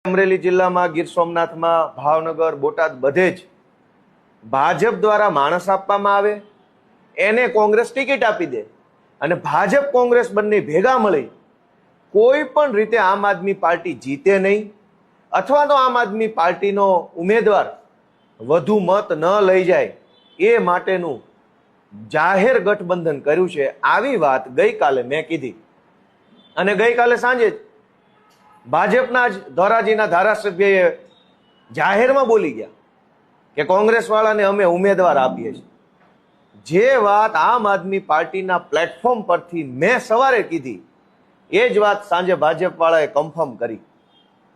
અમરેલી જિલ્લામાં, ગીર સોમનાથમાં, ભાવનગર, બોટાદ બધે જ ભાજપ દ્વારા માણસ આપવામાં આવે, એને કોંગ્રેસ ટિકિટ આપી દે અને ભાજપ કોંગ્રેસ બંને ભેગા મળી કોઈ પણ રીતે આમ આદમી પાર્ટી જીતે નહીં અથવા તો આમ આદમી પાર્ટીનો ઉમેદવાર વધુ મત ન લઈ જાય એ માટેનું જાહેર ગઠબંધન કર્યું છે. આવી વાત ગઈકાલે મેં કીધી અને ગઈકાલે સાંજે જ ભાજપના જ ધોરાજીના ધારાસભ્યએ જાહેરમાં બોલી ગયા કે કોંગ્રેસ વાળાને અમે ઉમેદવાર આપીએ છીએ. જે વાત આમ આદમી પાર્ટીના પ્લેટફોર્મ પરથી મેં સવારે કીધી એ જ વાત સાંજે ભાજપ વાળાએ કન્ફર્મ કરી.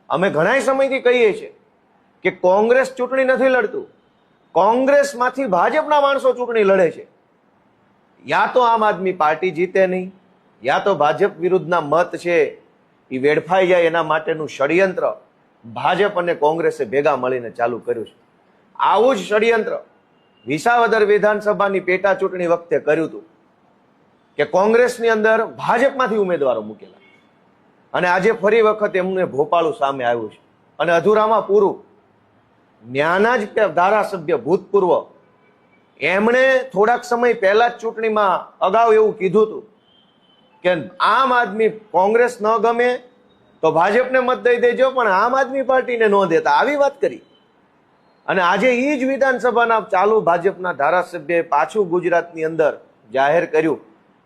અમે ઘણા સમયથી કહીએ છીએ કે કોંગ્રેસ ચૂંટણી નથી લડતું, કોંગ્રેસમાંથી ભાજપના માણસો ચૂંટણી લડે છે. યા તો આમ આદમી પાર્ટી જીતે નહીં, યા તો ભાજપ વિરુદ્ધના મત છે એ વેડફાઈ જાય એના માટેનું ષડયંત્ર ભાજપ અને કોંગ્રેસે ભેગા મળીને ચાલુ કર્યું છે. આવું જ ષડયંત્ર વિસાવદર વિધાનસભાની પેટા ચૂંટણી વખતે કર્યું હતું કે કોંગ્રેસની અંદર ભાજપમાંથી ઉમેદવારો મૂકેલા અને આજે ફરી વખત એમને ભોપાળું સામે આવ્યું છે. અને અધૂરામાં પૂરું, ન્યાના જ ધારાસભ્ય ભૂતપૂર્વ એમણે થોડાક સમય પહેલા જ ચૂંટણીમાં અગાઉ એવું કીધું હતું કે આમ આદમી કોંગ્રેસ ન ગમે તો ભાજપને મત દઈ દેજો પણ આમ આદમી પાર્ટીને ન દેતા, આવી વાત કરી. અને આજે એ જ વિધાનસભાના ચાલુ ભાજપના ધારાસભ્યએ પાછું ગુજરાતની અંદર જાહેર કર્યું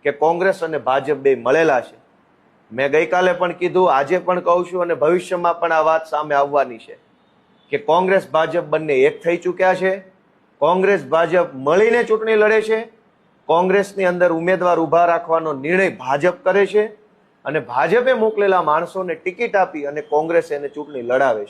કે કોંગ્રેસ અને ભાજપ બે મળેલા છે. મેં ગઈકાલે પણ કીધું, આજે પણ કહું છું અને ભવિષ્યમાં પણ આ વાત સામે આવવાની છે કે કોંગ્રેસ ભાજપ બંને એક થઈ ચૂક્યા છે. કોંગ્રેસ ભાજપ મળીને ચૂંટણી લડે છે. કોંગ્રેસની અંદર ઉમેદવાર ઊભા રાખવાનો નિર્ણય ભાજપ કરે છે અને ભાજપે મોકલેલા માણસોને ટિકિટ આપી અને કોંગ્રેસ એને ચૂંટણી લડાવે છે.